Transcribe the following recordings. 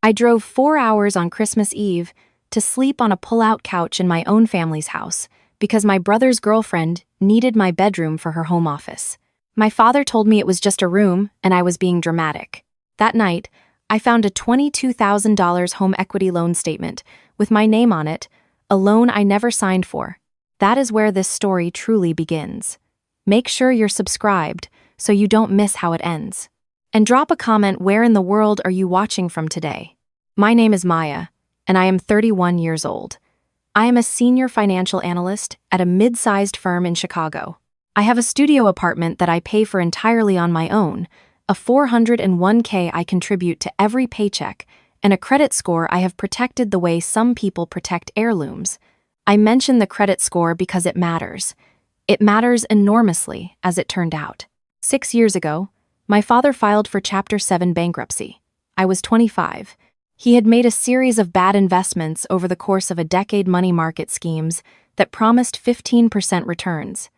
I drove 4 hours on Christmas Eve to sleep on a pull-out couch in my own family's house because my brother's girlfriend needed my bedroom for her home office. My father told me it was just a room and I was being dramatic. That night, I found a $22,000 home equity loan statement with my name on it, a loan I never signed for. That is where this story truly begins. Make sure you're subscribed so you don't miss how it ends. And drop a comment, where in the world are you watching from today? My name is Maya, and I am 31 years old. I am a senior financial analyst at a mid-sized firm in Chicago. I have a studio apartment that I pay for entirely on my own, a $401k I contribute to every paycheck, and a credit score I have protected the way some people protect heirlooms. I mention the credit score because it matters. It matters enormously, as it turned out. 6 years ago, my father filed for Chapter 7 bankruptcy. I was 25. He had made a series of bad investments over the course of a decade, money market schemes that promised 15% returns,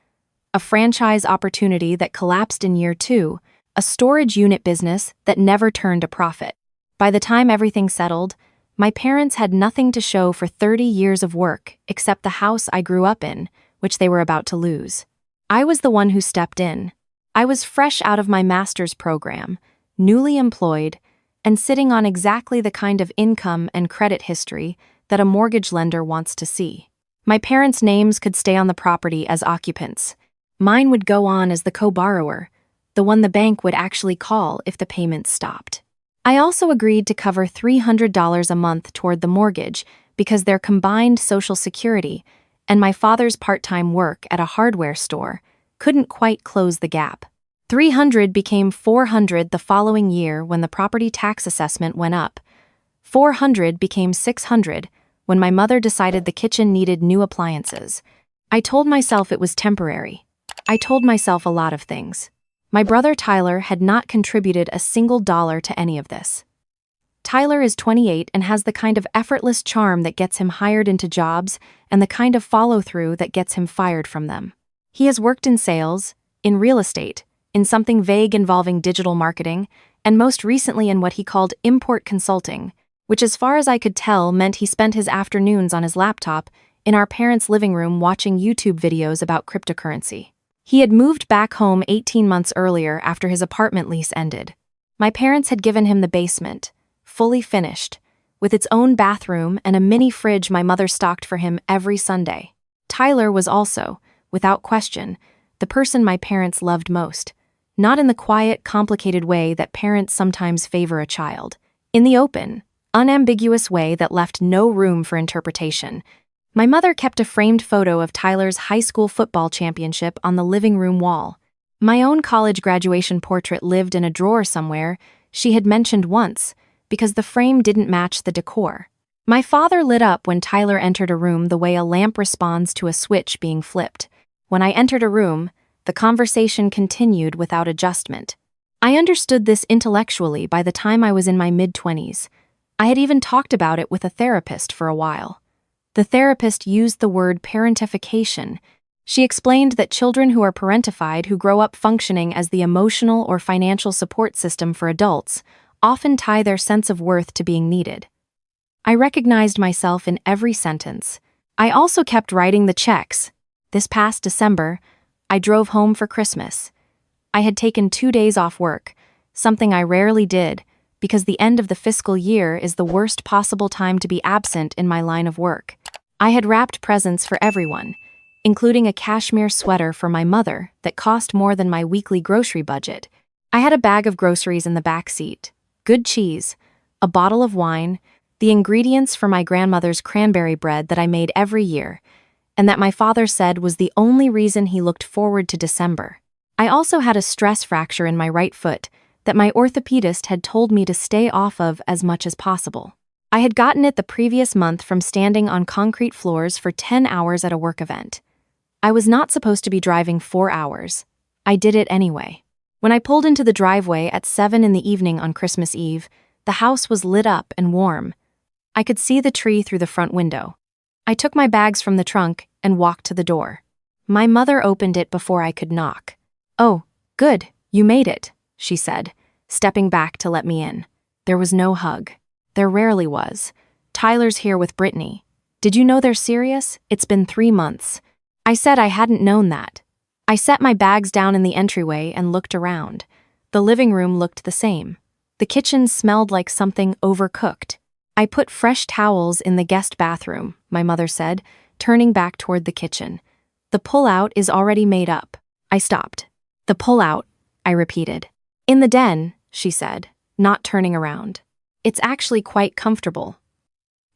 a franchise opportunity that collapsed in year 2, a storage unit business that never turned a profit. By the time everything settled, my parents had nothing to show for 30 years of work except the house I grew up in, which they were about to lose. I was the one who stepped in. I was fresh out of my master's program, newly employed, and sitting on exactly the kind of income and credit history that a mortgage lender wants to see. My parents' names could stay on the property as occupants. Mine would go on as the co-borrower, the one the bank would actually call if the payments stopped. I also agreed to cover $300 a month toward the mortgage because their combined Social Security and my father's part-time work at a hardware store couldn't quite close the gap. $300 became $400 the following year when the property tax assessment went up. $400 became $600 when my mother decided the kitchen needed new appliances. I told myself it was temporary. I told myself a lot of things. My brother Tyler had not contributed a single dollar to any of this. Tyler is 28 and has the kind of effortless charm that gets him hired into jobs and the kind of follow-through that gets him fired from them. He has worked in sales, in real estate, in something vague involving digital marketing, and most recently in what he called import consulting, which as far as I could tell meant he spent his afternoons on his laptop in our parents' living room watching YouTube videos about cryptocurrency. He had moved back home 18 months earlier after his apartment lease ended. My parents had given him the basement, fully finished, with its own bathroom and a mini fridge my mother stocked for him every Sunday. Tyler was also, without question, the person my parents loved most. Not in the quiet, complicated way that parents sometimes favor a child. In the open, unambiguous way that left no room for interpretation. My mother kept a framed photo of Tyler's high school football championship on the living room wall. My own college graduation portrait lived in a drawer somewhere she had mentioned once, because the frame didn't match the decor. My father lit up when Tyler entered a room the way a lamp responds to a switch being flipped. When I entered a room, the conversation continued without adjustment. I understood this intellectually by the time I was in my mid-20s. I had even talked about it with a therapist for a while. The therapist used the word parentification. She explained that children who are parentified, who grow up functioning as the emotional or financial support system for adults, often tie their sense of worth to being needed. I recognized myself in every sentence. I also kept writing the checks. This past December, I drove home for Christmas. I had taken 2 days off work, something I rarely did, because the end of the fiscal year is the worst possible time to be absent in my line of work. I had wrapped presents for everyone, including a cashmere sweater for my mother that cost more than my weekly grocery budget. I had a bag of groceries in the back seat, good cheese, a bottle of wine, the ingredients for my grandmother's cranberry bread that I made every year, and that my father said was the only reason he looked forward to December. I also had a stress fracture in my right foot that my orthopedist had told me to stay off of as much as possible. I had gotten it the previous month from standing on concrete floors for 10 hours at a work event. I was not supposed to be driving 4 hours. I did it anyway. When I pulled into the driveway at 7 in the evening on Christmas Eve, the house was lit up and warm. I could see the tree through the front window. I took my bags from the trunk and walked to the door. My mother opened it before I could knock. "Oh, good, you made it," she said, stepping back to let me in. There was no hug. There rarely was. Tyler's here with Brittany. Did you know they're serious? It's been 3 months. I said I hadn't known that. I set my bags down in the entryway and looked around. The living room looked the same. The kitchen smelled like something overcooked. I put fresh towels in the guest bathroom, my mother said, turning back toward the kitchen. The pull-out is already made up. I stopped. The pull-out, I repeated. In the den, she said, not turning around. It's actually quite comfortable.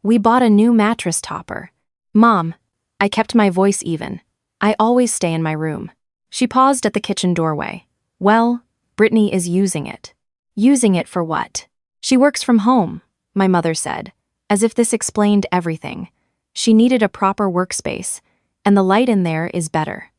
We bought a new mattress topper. Mom, I kept my voice even. I always stay in my room. She paused at the kitchen doorway. Well, Brittany is using it. Using it for what? She works from home, my mother said, as if this explained everything. She needed a proper workspace, and the light in there is better.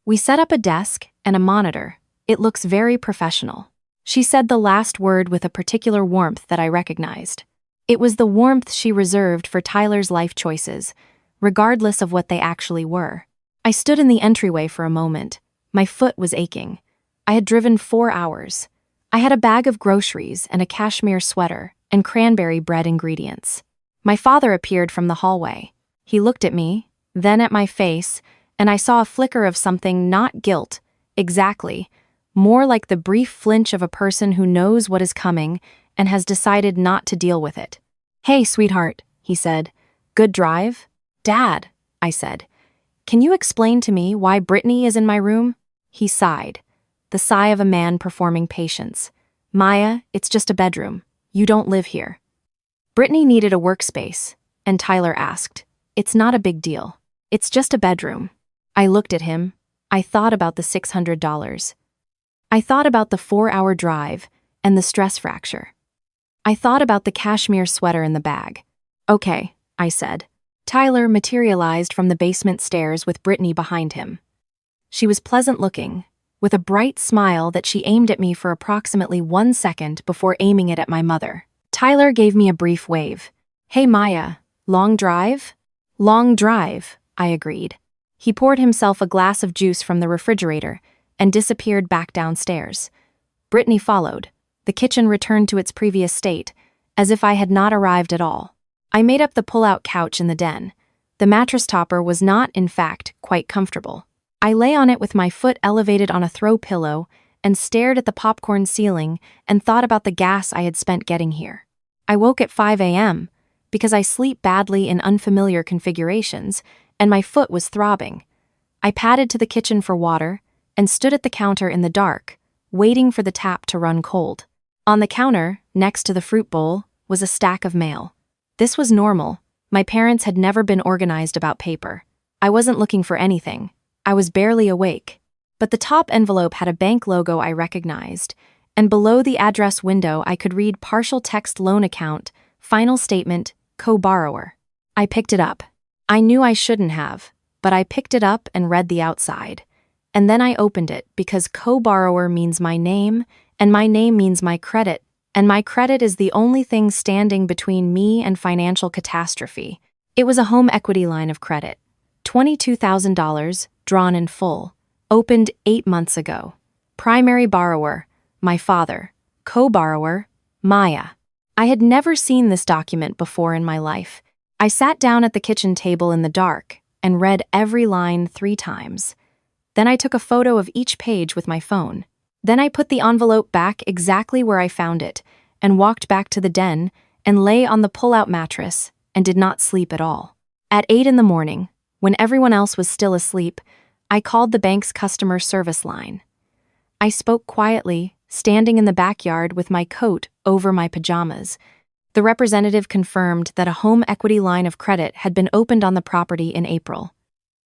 We set up a desk and a monitor. It looks very professional. She said the last word with a particular warmth that I recognized. It was the warmth she reserved for Tyler's life choices, regardless of what they actually were. I stood in the entryway for a moment. My foot was aching. I had driven 4 hours. I had a bag of groceries and a cashmere sweater and cranberry bread ingredients. My father appeared from the hallway. He looked at me, then at my face, and I saw a flicker of something not guilt, exactly, more like the brief flinch of a person who knows what is coming and has decided not to deal with it. Hey, sweetheart, he said. Good drive? Dad, I said. Can you explain to me why Brittany is in my room? He sighed, the sigh of a man performing patience. Maya, it's just a bedroom. You don't live here. Brittany needed a workspace, and Tyler asked. It's not a big deal. It's just a bedroom. I looked at him. I thought about the $600. I thought about the 4-hour drive and the stress fracture. I thought about the cashmere sweater in the bag. Okay, I said. Tyler materialized from the basement stairs with Brittany behind him. She was pleasant-looking, with a bright smile that she aimed at me for approximately 1 second before aiming it at my mother. Tyler gave me a brief wave. Hey Maya, long drive? Long drive, I agreed. He poured himself a glass of juice from the refrigerator and disappeared back downstairs. Brittany followed. The kitchen returned to its previous state, as if I had not arrived at all. I made up the pull-out couch in the den. The mattress topper was not, in fact, quite comfortable. I lay on it with my foot elevated on a throw pillow and stared at the popcorn ceiling and thought about the gas I had spent getting here. I woke at 5 a.m. because I sleep badly in unfamiliar configurations, and my foot was throbbing. I padded to the kitchen for water and stood at the counter in the dark, waiting for the tap to run cold. On the counter, next to the fruit bowl, was a stack of mail. This was normal. My parents had never been organized about paper. I wasn't looking for anything. I was barely awake. But the top envelope had a bank logo I recognized, and below the address window I could read partial text loan account, final statement, co-borrower. I picked it up. I knew I shouldn't have, but I picked it up and read the outside. And then I opened it because co-borrower means my name, and my name means my credit, and my credit is the only thing standing between me and financial catastrophe. It was a home equity line of credit. $22,000, drawn in full. Opened 8 months ago. Primary borrower, my father. Co-borrower, Maya. I had never seen this document before in my life. I sat down at the kitchen table in the dark and read every line 3 times. Then I took a photo of each page with my phone. Then I put the envelope back exactly where I found it and walked back to the den and lay on the pull-out mattress and did not sleep at all. At 8 in the morning, when everyone else was still asleep, I called the bank's customer service line. I spoke quietly, standing in the backyard with my coat over my pajamas. The representative confirmed that a home equity line of credit had been opened on the property in April.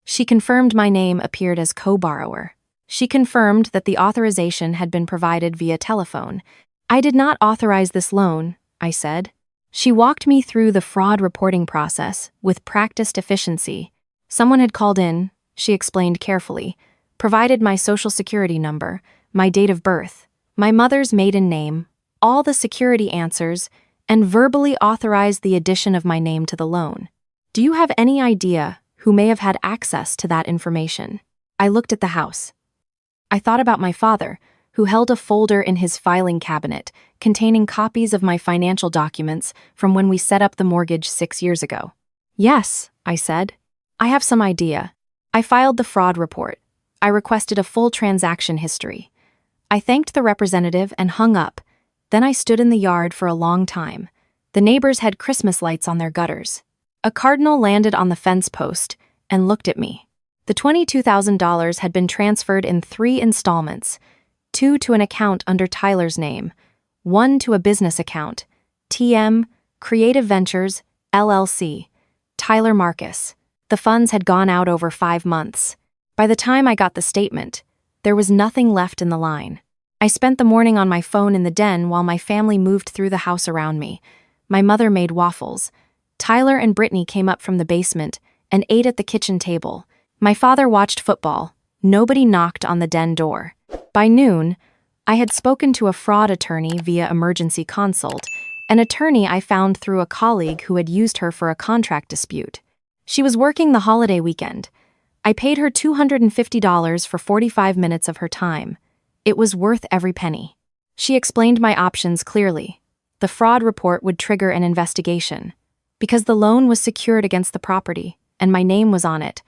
She confirmed my name appeared as co-borrower. She confirmed that the authorization had been provided via telephone. I did not authorize this loan, I said. She walked me through the fraud reporting process with practiced efficiency. Someone had called in, she explained carefully, provided my social security number, my date of birth, my mother's maiden name, all the security answers, and verbally authorized the addition of my name to the loan. Do you have any idea who may have had access to that information? I looked at the house. I thought about my father, who held a folder in his filing cabinet containing copies of my financial documents from when we set up the mortgage 6 years ago. Yes, I said. I have some idea. I filed the fraud report. I requested a full transaction history. I thanked the representative and hung up. Then I stood in the yard for a long time. The neighbors had Christmas lights on their gutters. A cardinal landed on the fence post and looked at me. The $22,000 had been transferred in 3 installments, 2 to an account under Tyler's name, 1 to a business account, TM, Creative Ventures, LLC, Tyler Marcus. The funds had gone out over 5 months. By the time I got the statement, there was nothing left in the line. I spent the morning on my phone in the den while my family moved through the house around me. My mother made waffles. Tyler and Brittany came up from the basement and ate at the kitchen table. My father watched football. Nobody knocked on the den door. By noon, I had spoken to a fraud attorney via emergency consult, an attorney I found through a colleague who had used her for a contract dispute. She was working the holiday weekend. I paid her $250 for 45 minutes of her time. It was worth every penny. She explained my options clearly. The fraud report would trigger an investigation. Because the loan was secured against the property, and my name was on it,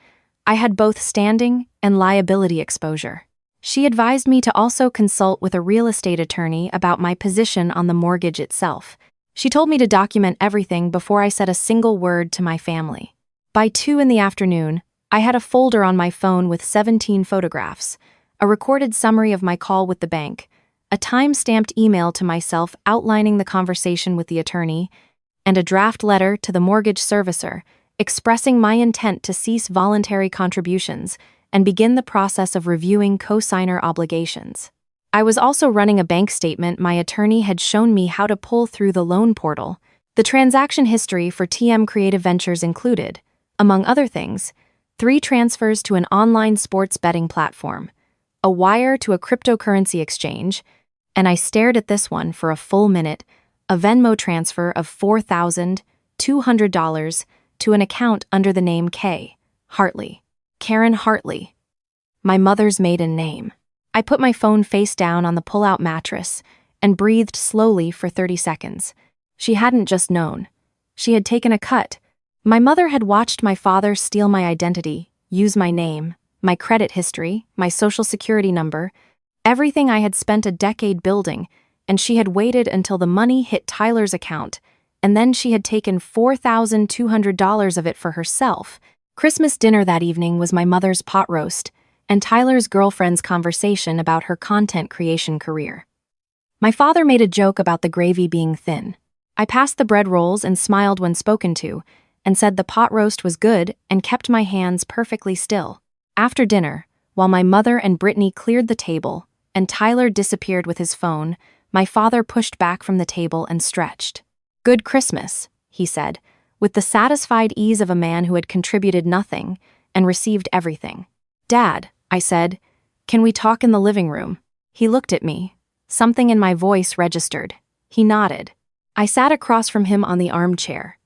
I had both standing and liability exposure. She advised me to also consult with a real estate attorney about my position on the mortgage itself. She told me to document everything before I said a single word to my family. By 2 in the afternoon, I had a folder on my phone with 17 photographs, a recorded summary of my call with the bank, a time-stamped email to myself outlining the conversation with the attorney, and a draft letter to the mortgage servicer expressing my intent to cease voluntary contributions and begin the process of reviewing co-signer obligations. I was also running a bank statement my attorney had shown me how to pull through the loan portal. The transaction history for TM Creative Ventures included, among other things, 3 transfers to an online sports betting platform, a wire to a cryptocurrency exchange, and I stared at this one for a full minute, a Venmo transfer of $4,200 to an account under the name K. Hartley. Karen Hartley. My mother's maiden name. I put my phone face down on the pull-out mattress and breathed slowly for 30 seconds. She hadn't just known. She had taken a cut. My mother had watched my father steal my identity, use my name, my credit history, my social security number, everything I had spent a decade building, and she had waited until the money hit Tyler's account, and then she had taken $4,200 of it for herself. Christmas dinner that evening was my mother's pot roast and Tyler's girlfriend's conversation about her content creation career. My father made a joke about the gravy being thin. I passed the bread rolls and smiled when spoken to, and said the pot roast was good and kept my hands perfectly still. After dinner, while my mother and Brittany cleared the table and Tyler disappeared with his phone, my father pushed back from the table and stretched. "Good Christmas," he said, with the satisfied ease of a man who had contributed nothing and received everything. "Dad," I said, "can we talk in the living room?" He looked at me. Something in my voice registered. He nodded. I sat across from him on the armchair.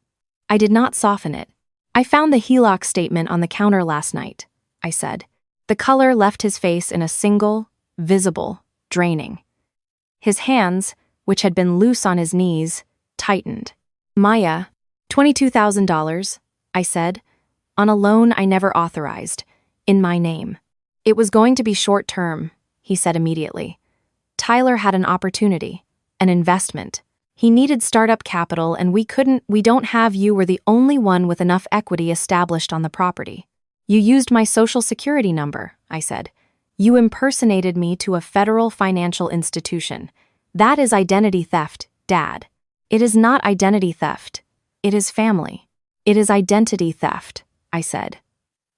I did not soften it. "I found the HELOC statement on the counter last night," I said. The color left his face in a single, visible, draining. His hands, which had been loose on his knees, tightened. "Maya, $22,000, I said, "on a loan I never authorized, in my name." "It was going to be short-term," he said immediately. "Tyler had an opportunity, an investment. He needed startup capital and we don't have you were the only one with enough equity established on the property. You used my social security number," I said. "You impersonated me to a federal financial institution. That is identity theft, Dad." "It is not identity theft. It is family. It is identity theft," I said.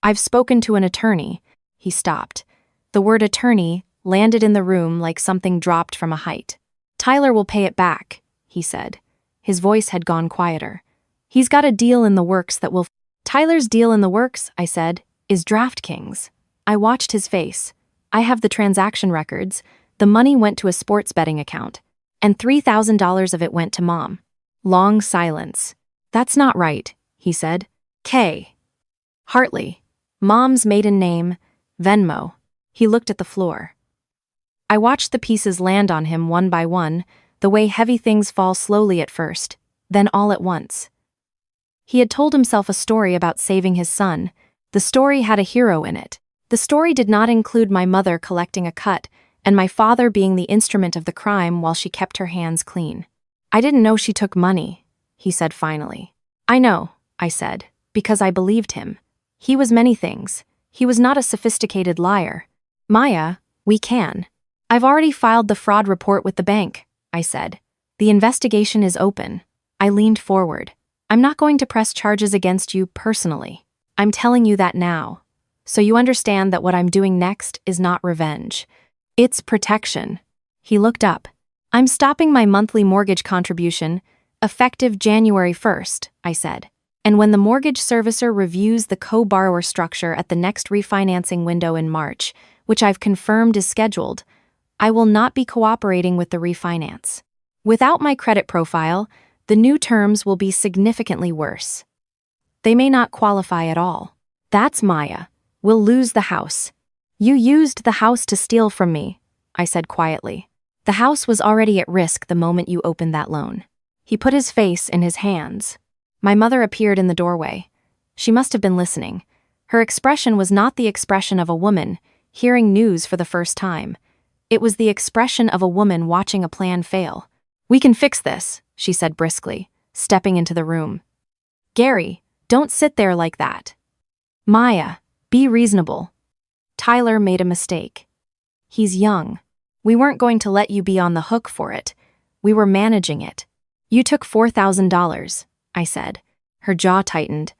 "I've spoken to an attorney." He stopped. The word attorney landed in the room like something dropped from a height. "Tyler will pay it back," he said. His voice had gone quieter. "He's got a deal in the works that will—" "Tyler's deal in the works," I said, "is DraftKings." I watched his face. "I have the transaction records. The money went to a sports betting account, and $3,000 of it went to Mom." Long silence. "That's not right," he said. "K. Hartley. Mom's maiden name, Venmo." He looked at the floor. I watched the pieces land on him one by one, the way heavy things fall slowly at first, then all at once. He had told himself a story about saving his son. The story had a hero in it. The story did not include my mother collecting a cut and my father being the instrument of the crime while she kept her hands clean. "I didn't know she took money," he said finally. "I know," I said, because I believed him. He was many things. He was not a sophisticated liar. "Maya, we can. I've already filed the fraud report with the bank," I said. "The investigation is open." I leaned forward. "I'm not going to press charges against you personally. I'm telling you that now. So you understand that what I'm doing next is not revenge. It's protection." He looked up. "I'm stopping my monthly mortgage contribution, effective January 1st, I said. "And when the mortgage servicer reviews the co-borrower structure at the next refinancing window in March, which I've confirmed is scheduled, I will not be cooperating with the refinance. Without my credit profile, the new terms will be significantly worse. They may not qualify at all. That's Maya. We'll lose the house." "You used the house to steal from me," I said quietly. "The house was already at risk the moment you opened that loan." He put his face in his hands. My mother appeared in the doorway. She must have been listening. Her expression was not the expression of a woman hearing news for the first time. It was the expression of a woman watching a plan fail. "We can fix this," she said briskly, stepping into the room. "Gary, don't sit there like that. Maya, be reasonable. Tyler made a mistake. He's young. We weren't going to let you be on the hook for it. We were managing it. You took $4,000, I said. Her jaw tightened.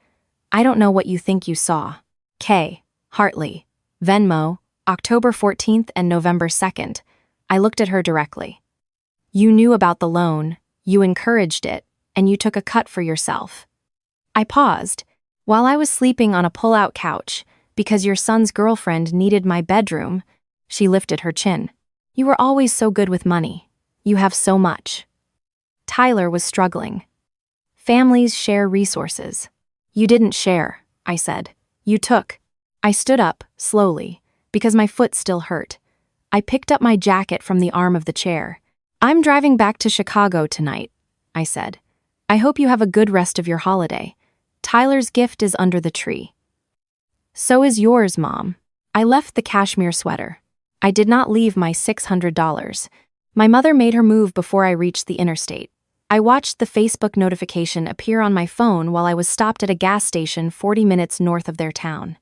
"I don't know what you think you saw. K. Hartley. Venmo, October 14th and November 2nd. I looked at her directly. "You knew about the loan, you encouraged it, and you took a cut for yourself." I paused. "While I was sleeping on a pull-out couch, because your son's girlfriend needed my bedroom," she lifted her chin. "You were always so good with money. You have so much." Tyler was struggling. "Families share resources." "You didn't share," I said. "You took." I stood up, slowly, because my foot still hurt. I picked up my jacket from the arm of the chair. "I'm driving back to Chicago tonight," I said. "I hope you have a good rest of your holiday. Tyler's gift is under the tree." "So is yours, Mom." I left the cashmere sweater. I did not leave my $600. My mother made her move before I reached the interstate. I watched the Facebook notification appear on my phone while I was stopped at a gas station 40 minutes north of their town.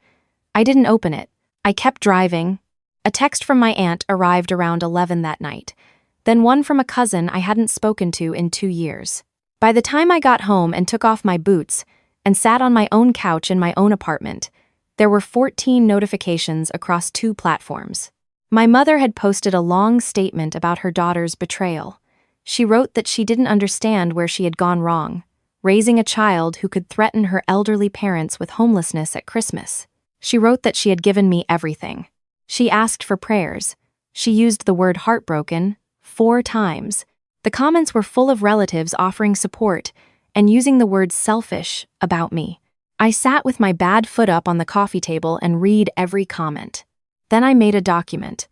I didn't open it. I kept driving. A text from my aunt arrived around 11 that night, then one from a cousin I hadn't spoken to in 2 years. By the time I got home and took off my boots and sat on my own couch in my own apartment, there were 14 notifications across 2 platforms. My mother had posted a long statement about her daughter's betrayal. She wrote that she didn't understand where she had gone wrong, raising a child who could threaten her elderly parents with homelessness at Christmas. She wrote that she had given me everything. She asked for prayers. She used the word heartbroken 4 times. The comments were full of relatives offering support and using the word selfish about me. I sat with my bad foot up on the coffee table and read every comment. Then I made a document.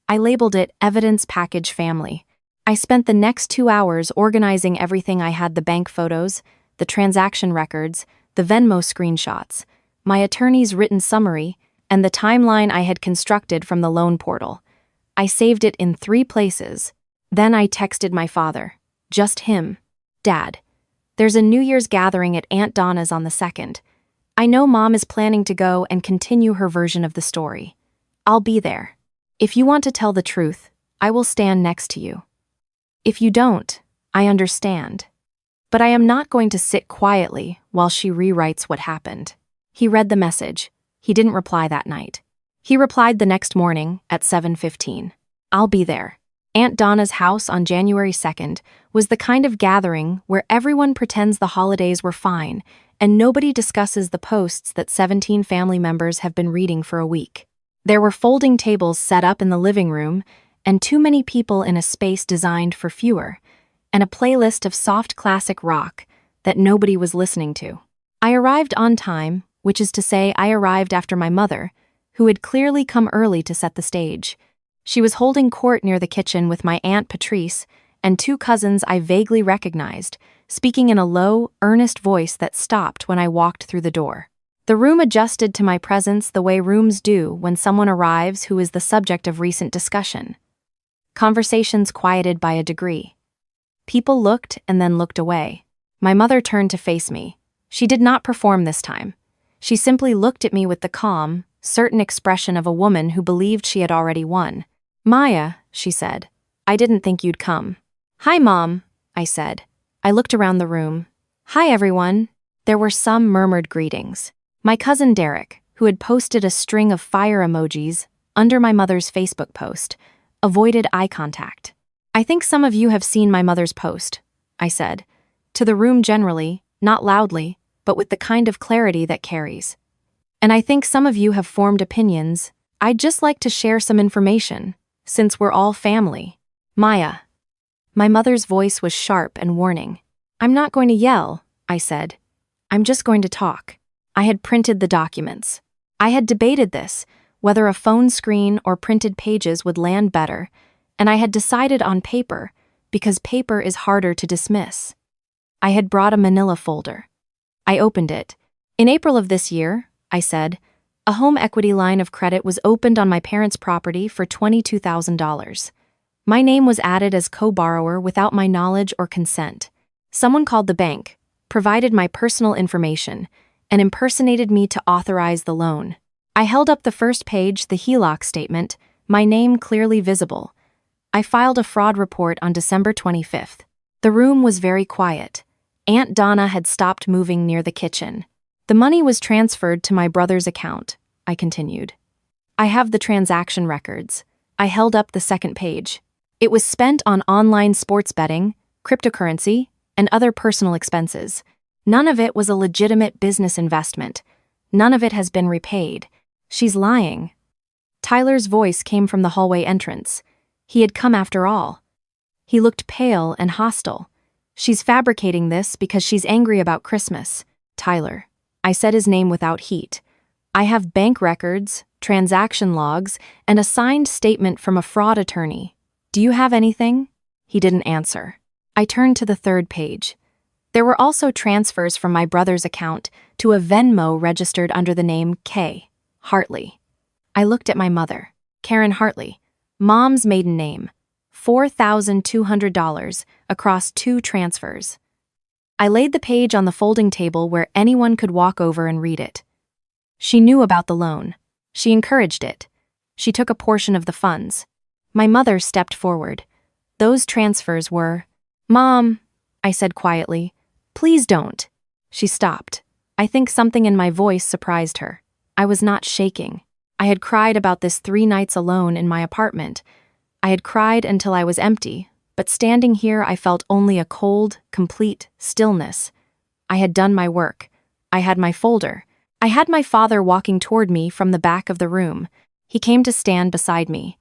I labeled it Evidence Package Family. I spent the next 2 hours organizing everything I had: the bank photos, the transaction records, the Venmo screenshots, my attorney's written summary, and the timeline I had constructed from the loan portal. I saved it in 3 places. Then I texted my father. Just him. "Dad, there's a New Year's gathering at Aunt Donna's on the 2nd. I know Mom is planning to go and continue her version of the story. I'll be there. If you want to tell the truth, I will stand next to you. If you don't, I understand. But I am not going to sit quietly while she rewrites what happened." He read the message. He didn't reply that night. He replied the next morning at 7:15. "I'll be there." Aunt Donna's house on January 2nd was the kind of gathering where everyone pretends the holidays were fine and nobody discusses the posts that 17 family members have been reading for a week. There were folding tables set up in the living room and too many people in a space designed for fewer, and a playlist of soft classic rock that nobody was listening to. I arrived on time, which is to say I arrived after my mother, who had clearly come early to set the stage. She was holding court near the kitchen with my Aunt Patrice and two cousins I vaguely recognized, speaking in a low, earnest voice that stopped when I walked through the door. The room adjusted to my presence the way rooms do when someone arrives who is the subject of recent discussion. Conversations quieted by a degree. People looked and then looked away. My mother turned to face me. She did not perform this time. She simply looked at me with the calm, certain expression of a woman who believed she had already won. "Maya," she said, "I didn't think you'd come." "Hi, Mom," I said. I looked around the room. "Hi, everyone." There were some murmured greetings. My cousin Derek, who had posted a string of fire emojis under my mother's Facebook post, avoided eye contact. "I think some of you have seen my mother's post," I said, to the room generally, not loudly, but with the kind of clarity that carries. "And I think some of you have formed opinions. I'd just like to share some information, since we're all family." "Maya." My mother's voice was sharp and warning. "I'm not going to yell," I said. "I'm just going to talk." I had printed the documents. I had debated this, whether a phone screen or printed pages would land better, and I had decided on paper, because paper is harder to dismiss. I had brought a manila folder. I opened it. "In April of this year," I said, "a home equity line of credit was opened on my parents' property for $22,000. My name was added as co-borrower without my knowledge or consent. Someone called the bank, provided my personal information, and impersonated me to authorize the loan." I held up the first page, the HELOC statement, my name clearly visible. I filed a fraud report on December 25th. The room was very quiet. Aunt Donna had stopped moving near the kitchen. "The money was transferred to my brother's account," I continued. "I have the transaction records." I held up the second page. "It was spent on online sports betting, cryptocurrency, and other personal expenses. None of it was a legitimate business investment. None of it has been repaid." "She's lying." Tyler's voice came from the hallway entrance. He had come after all. He looked pale and hostile. "She's fabricating this because she's angry about Christmas." "Tyler." I said his name without heat. "I have bank records, transaction logs, and a signed statement from a fraud attorney. Do you have anything?" He didn't answer. I turned to the third page. There were also transfers from my brother's account to a Venmo registered under the name K. Hartley. I looked at my mother. Karen Hartley. Mom's maiden name. $4,200 across 2 transfers. I laid the page on the folding table where anyone could walk over and read it. She knew about the loan. She encouraged it. She took a portion of the funds. My mother stepped forward. "Those transfers were..." "Mom," I said quietly, "please don't." She stopped. I think something in my voice surprised her. I was not shaking. I had cried about this 3 nights alone in my apartment. I had cried until I was empty, but standing here I felt only a cold, complete stillness. I had done my work. I had my folder. I had my father walking toward me from the back of the room. He came to stand beside me.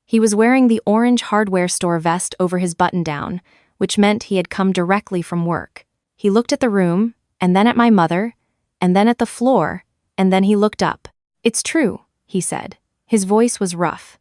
He was wearing the orange hardware store vest over his button-down, which meant he had come directly from work. He looked at the room, and then at my mother, and then at the floor, and then he looked up. "It's true," he said. His voice was rough.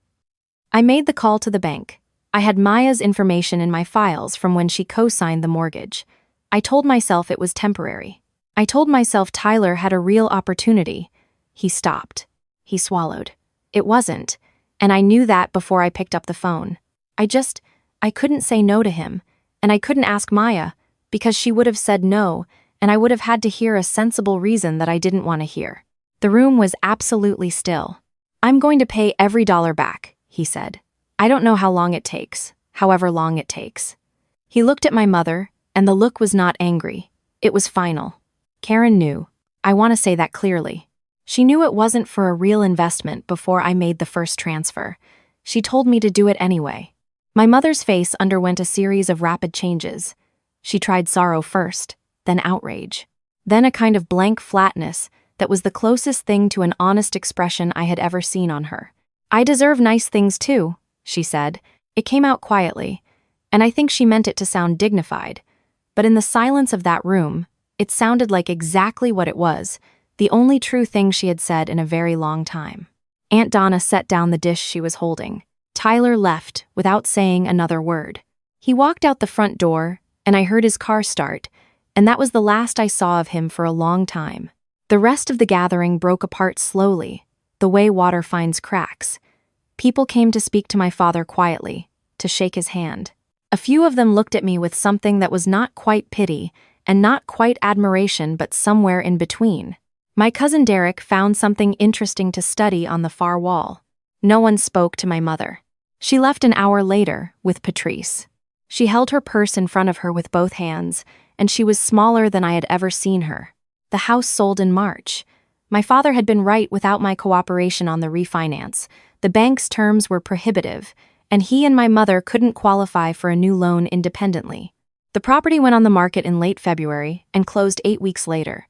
"I made the call to the bank. I had Maya's information in my files from when she co-signed the mortgage. I told myself it was temporary. I told myself Tyler had a real opportunity." He stopped. He swallowed. "It wasn't, and I knew that before I picked up the phone. I couldn't say no to him, and I couldn't ask Maya, because she would have said no, and I would have had to hear a sensible reason that I didn't want to hear." The room was absolutely still. "I'm going to pay every dollar back," he said. "I don't know how long it takes, however long it takes." He looked at my mother, and the look was not angry. It was final. Karen knew. I want to say that clearly. She knew it wasn't for a real investment before I made the first transfer. She told me to do it anyway. My mother's face underwent a series of rapid changes. She tried sorrow first, then outrage, then a kind of blank flatness that was the closest thing to an honest expression I had ever seen on her. "I deserve nice things too," she said. It came out quietly, and I think she meant it to sound dignified. But in the silence of that room, it sounded like exactly what it was, the only true thing she had said in a very long time. Aunt Donna set down the dish she was holding. Tyler left without saying another word. He walked out the front door, and I heard his car start, and that was the last I saw of him for a long time. The rest of the gathering broke apart slowly, the way water finds cracks. People came to speak to my father quietly, to shake his hand. A few of them looked at me with something that was not quite pity, and not quite admiration, but somewhere in between. My cousin Derek found something interesting to study on the far wall. No one spoke to my mother. She left an hour later with Patrice. She held her purse in front of her with both hands, and she was smaller than I had ever seen her. The house sold in March. My father had been right without my cooperation on the refinance. The bank's terms were prohibitive, and he and my mother couldn't qualify for a new loan independently. The property went on the market in late February and closed 8 weeks later.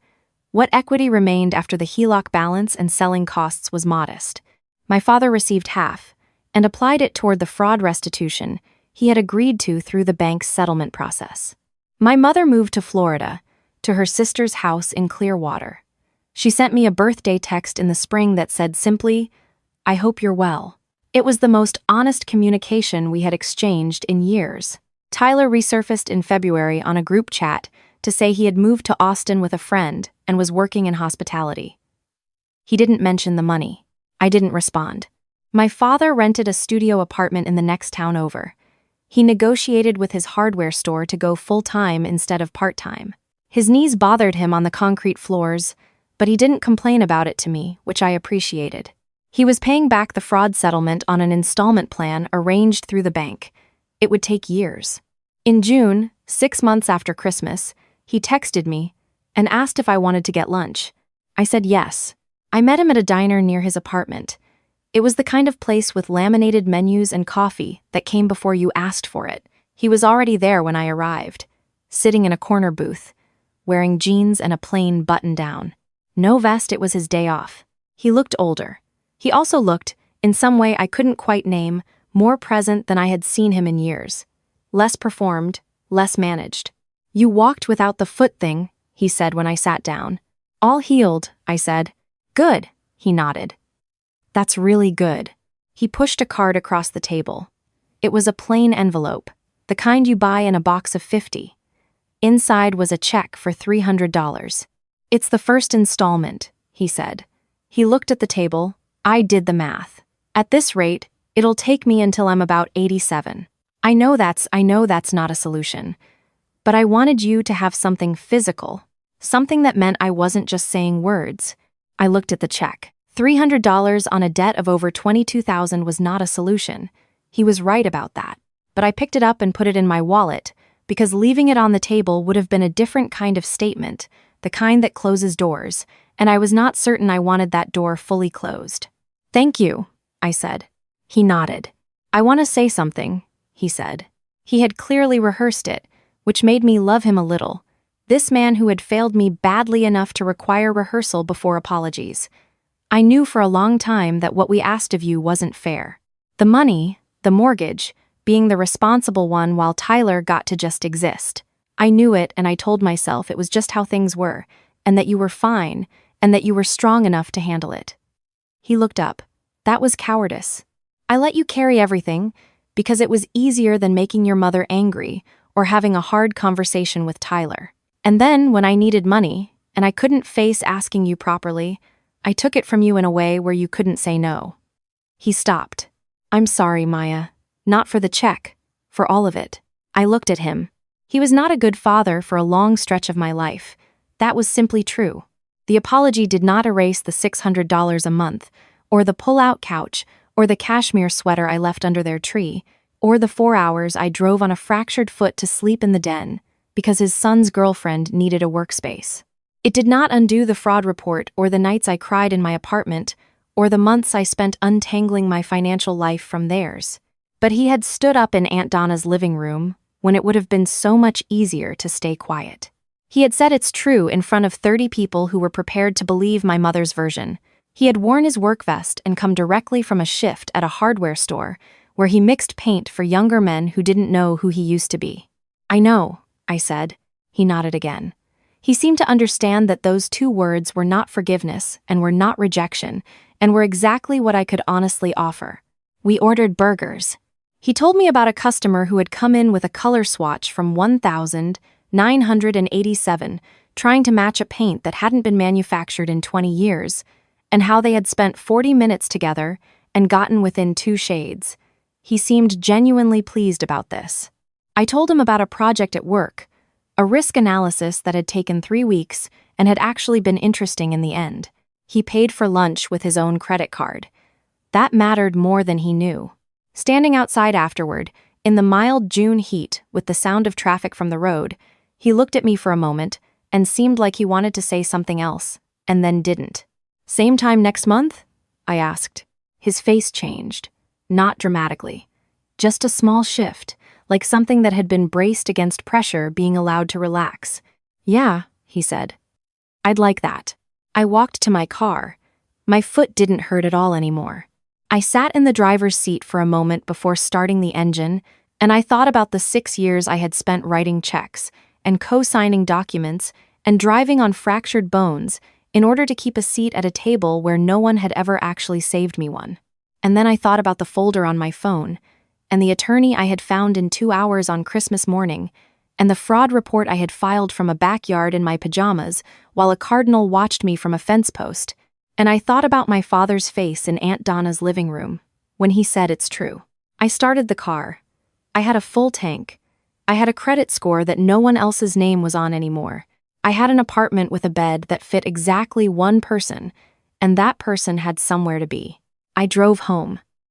What equity remained after the HELOC balance and selling costs was modest. My father received half, and applied it toward the fraud restitution he had agreed to through the bank's settlement process. My mother moved to Florida, to her sister's house in Clearwater. She sent me a birthday text in the spring that said simply, "I hope you're well." It was the most honest communication we had exchanged in years. Tyler resurfaced in February on a group chat to say he had moved to Austin with a friend and was working in hospitality. He didn't mention the money. I didn't respond. My father rented a studio apartment in the next town over. He negotiated with his hardware store to go full-time instead of part-time. His knees bothered him on the concrete floors, but he didn't complain about it to me, which I appreciated. He was paying back the fraud settlement on an installment plan arranged through the bank. It would take years. In June, 6 months after Christmas, he texted me and asked if I wanted to get lunch. I said yes. I met him at a diner near his apartment. It was the kind of place with laminated menus and coffee that came before you asked for it. He was already there when I arrived, sitting in a corner booth, wearing jeans and a plain button-down. No vest, it was his day off. He looked older. He also looked, in some way I couldn't quite name, more present than I had seen him in years. Less performed, less managed. "You walked without the foot thing," he said when I sat down. "All healed," I said. "Good," he nodded. "That's really good." He pushed a card across the table. It was a plain envelope, the kind you buy in a box of 50. Inside was a check for $300. "It's the first installment," he said. He looked at the table. I did the math. "At this rate, it'll take me until I'm about 87. I know that's not a solution. But I wanted you to have something physical, something that meant I wasn't just saying words." I looked at the check. $300 on a debt of over $22,000 was not a solution. He was right about that. But I picked it up and put it in my wallet, because leaving it on the table would have been a different kind of statement, the kind that closes doors, and I was not certain I wanted that door fully closed. "Thank you," I said. He nodded. "I want to say something," he said. He had clearly rehearsed it, which made me love him a little. This man who had failed me badly enough to require rehearsal before apologies. I knew for a long time that what we asked of you wasn't fair. The money, the mortgage, being the responsible one while Tyler got to just exist. I knew it, and I told myself it was just how things were, and that you were fine, and that you were strong enough to handle it. He looked up. "That was cowardice. I let you carry everything because it was easier than making your mother angry or having a hard conversation with Tyler. And then, when I needed money, and I couldn't face asking you properly, I took it from you in a way where you couldn't say no." He stopped. "I'm sorry, Maya. Not for the check. For all of it." I looked at him. He was not a good father for a long stretch of my life. That was simply true. The apology did not erase the $600 a month, or the pull-out couch, or the cashmere sweater I left under their tree, or the 4 hours I drove on a fractured foot to sleep in the den, because his son's girlfriend needed a workspace. It did not undo the fraud report or the nights I cried in my apartment or the months I spent untangling my financial life from theirs. But he had stood up in Aunt Donna's living room when it would have been so much easier to stay quiet. He had said it's true in front of 30 people who were prepared to believe my mother's version. He had worn his work vest and come directly from a shift at a hardware store where he mixed paint for younger men who didn't know who he used to be. "I know," I said. He nodded again. He seemed to understand that those 2 words were not forgiveness and were not rejection, and were exactly what I could honestly offer. We ordered burgers. He told me about a customer who had come in with a color swatch from 1987, trying to match a paint that hadn't been manufactured in 20 years, and how they had spent 40 minutes together and gotten within 2 shades. He seemed genuinely pleased about this. I told him about a project at work, a risk analysis that had taken 3 weeks and had actually been interesting in the end. He paid for lunch with his own credit card. That mattered more than he knew. Standing outside afterward, in the mild June heat with the sound of traffic from the road, he looked at me for a moment and seemed like he wanted to say something else, and then didn't. "Same time next month?" I asked. His face changed. Not dramatically. Just a small shift, like something that had been braced against pressure being allowed to relax. "Yeah," he said. "I'd like that." I walked to my car. My foot didn't hurt at all anymore. I sat in the driver's seat for a moment before starting the engine, and I thought about the 6 years I had spent writing checks and co-signing documents and driving on fractured bones in order to keep a seat at a table where no one had ever actually saved me one. And then I thought about the folder on my phone, and the attorney I had found in 2 hours on Christmas morning, and the fraud report I had filed from a backyard in my pajamas while a cardinal watched me from a fence post, and I thought about my father's face in Aunt Donna's living room when he said it's true. I started the car. I had a full tank. I had a credit score that no one else's name was on anymore. I had an apartment with a bed that fit exactly one person, and that person had somewhere to be. I drove home.